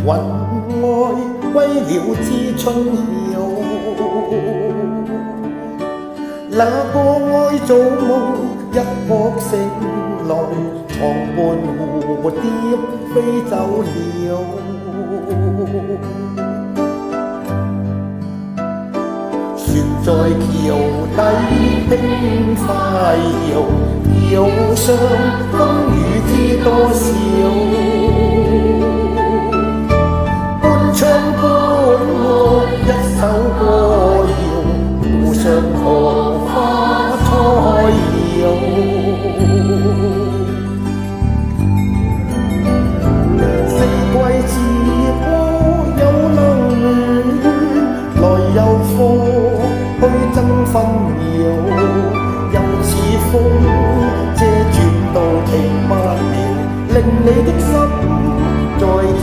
雲外歸了知春曉，那個愛做夢一覺醒來，床伴蝴蝶飛走了。船在橋底輕快搖，橋上風雨知多少。半唱半和一首歌謠，湖上荷花初搖。四季自波有冷暖，來有風去爭分秒，又似風遮轉到停不了，令你的心在跳。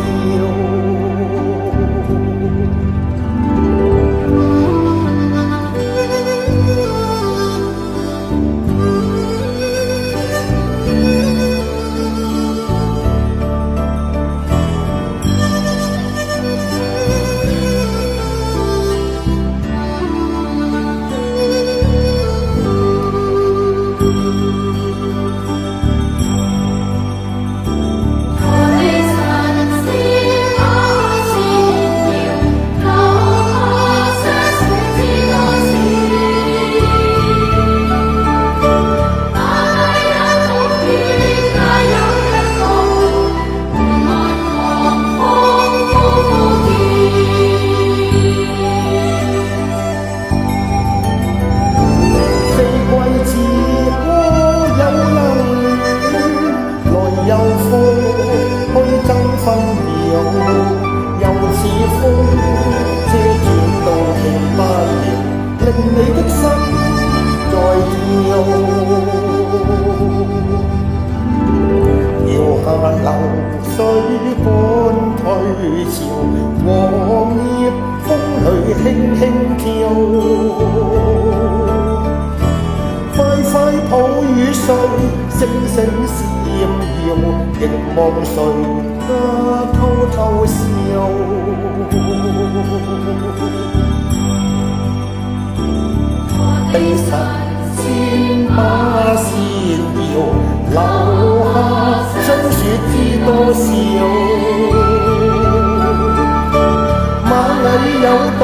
分秒，又似風遮轉到停不了，令你的心在跳。搖下流水般退潮，黃葉風裏輕輕跳。快快抱與睡，星星閃耀，亦望誰家偷偷笑。地神仙把線搖，留下霜雪知多少。螞蟻有洞